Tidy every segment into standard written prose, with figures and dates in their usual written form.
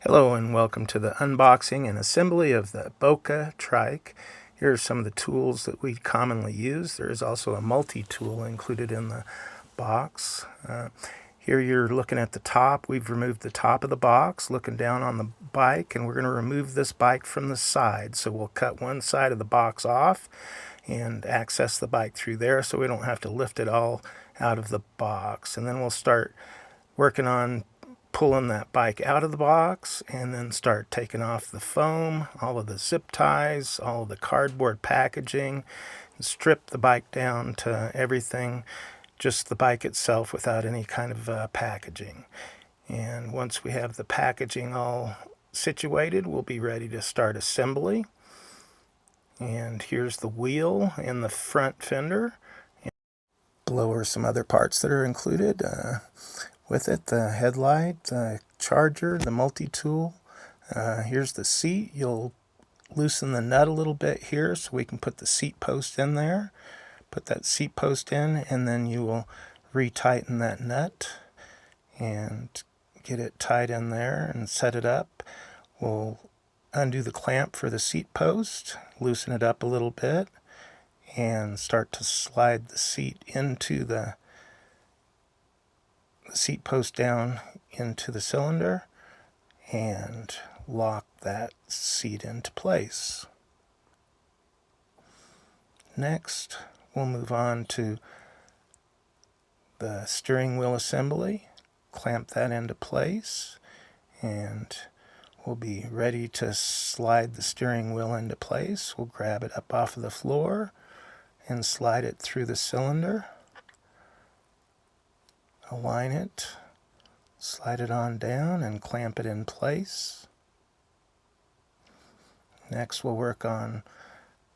Hello and welcome to the unboxing and assembly of the Boca Trike. Here are some of the tools that we commonly use. There is also a multi-tool included in the box. Here you're looking at the top. We've removed the top of the box, looking down on the bike, and we're going to remove this bike from the side. So we'll cut one side of the box off and access the bike through there so we don't have to lift it all out of the box. And then we'll start working on pulling that bike out of the box and then start taking off the foam, all of the zip ties, all of the cardboard packaging, and strip the bike down to everything, just the bike itself without any kind of packaging. And once we have the packaging all situated, we'll be ready to start assembly. And here's the wheel and the front fender. Below are some other parts that are included with it: the headlight, the charger, the multi-tool. Here's the seat. You'll loosen the nut a little bit here so we can put the seat post in there. Put that seat post in, and then you will retighten that nut and get it tied in there and set it up. We'll undo the clamp for the seat post, loosen it up a little bit, and start to slide the seat into the seat post down into the cylinder and lock that seat into place. Next, we'll move on to the steering wheel assembly, clamp that into place, and we'll be ready to slide the steering wheel into place. We'll grab it up off of the floor and slide it through the cylinder. Align it, slide it on down, and clamp it in place. Next, we'll work on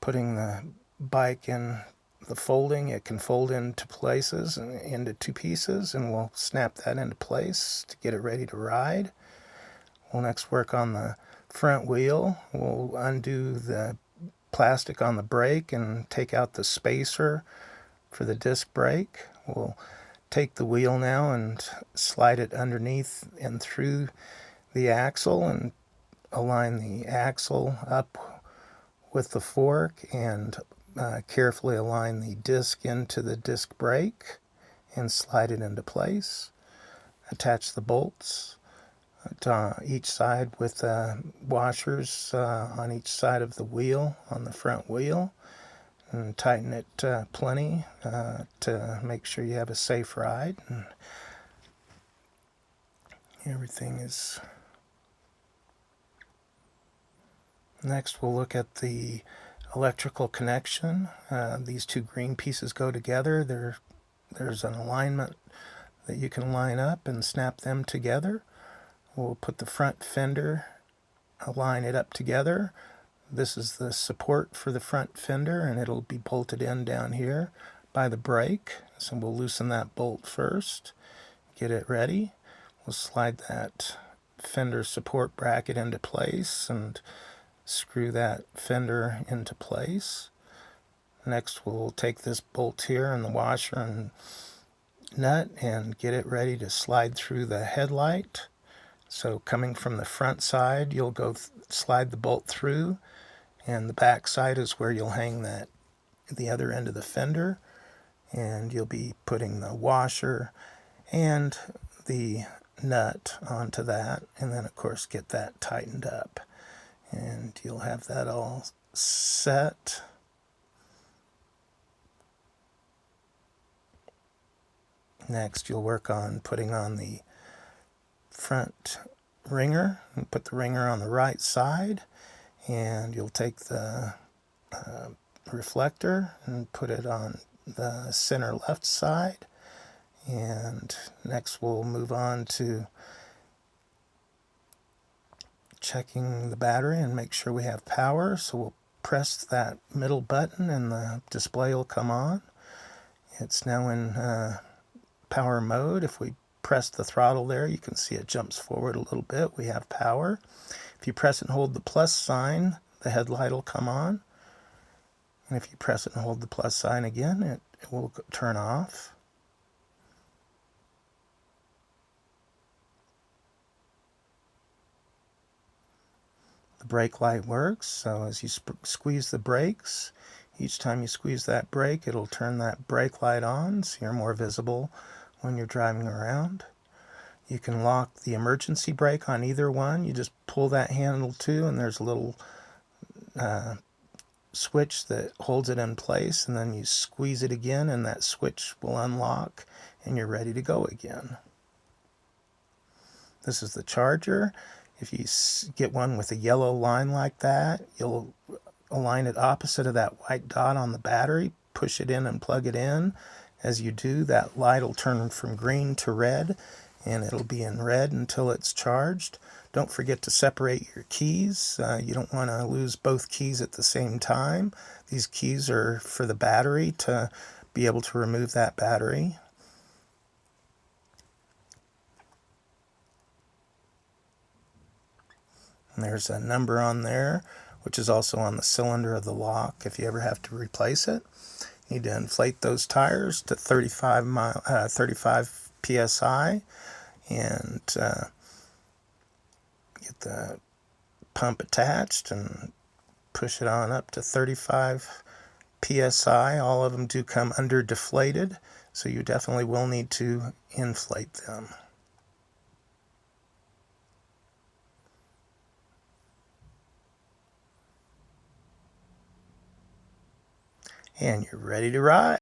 putting the bike in the folding. It can fold into places, into two pieces, and we'll snap that into place to get it ready to ride. We'll next work on the front wheel. We'll undo the plastic on the brake and take out the spacer for the disc brake. We'll take the wheel now and slide it underneath and through the axle and align the axle up with the fork and carefully align the disc into the disc brake and slide it into place. Attach the bolts to each side with washers on each side of the wheel, on the front wheel, and tighten it plenty to make sure you have a safe ride. And everything is... Next, we'll look at the electrical connection. These two green pieces go together. There's an alignment that you can line up and snap them together. We'll put the front fender, align it up together. This is the support for the front fender, and it'll be bolted in down here by the brake. So we'll loosen that bolt first, get it ready. We'll slide that fender support bracket into place and screw that fender into place. Next, we'll take this bolt here and the washer and nut and get it ready to slide through the headlight. So coming from the front side, you'll go slide the bolt through, and the back side is where you'll hang that the other end of the fender, and you'll be putting the washer and the nut onto that, and then of course get that tightened up, and you'll have that all set. Next, you'll work on putting on the front ringer, and put the ringer on the right side, and you'll take the reflector and put it on the center left side. And next we'll move on to checking the battery and make sure we have power. So we'll press that middle button and the display will come on. It's now in power mode. If we press the throttle there, you can see it jumps forward a little bit. We have power. If you press and hold the plus sign, the headlight will come on. And if you press it and hold the plus sign again, it will turn off. The brake light works, so as you squeeze the brakes, each time you squeeze that brake, it'll turn that brake light on so you're more visible when you're driving around. You can lock the emergency brake on either one. You just pull that handle too, and there's a little switch that holds it in place, and then you squeeze it again and that switch will unlock and you're ready to go again. This is the charger. If you get one with a yellow line like that, you'll align it opposite of that white dot on the battery, push it in and plug it in. As you do, that light will turn from green to red, and it'll be in red until it's charged. Don't forget to separate your keys. You don't want to lose both keys at the same time. These keys are for the battery, to be able to remove that battery. And there's a number on there, which is also on the cylinder of the lock if you ever have to replace it. You need to inflate those tires to 35 psi and get the pump attached and push it on up to 35 psi. All of them do come under deflated, so you definitely will need to inflate them. And you're ready to ride.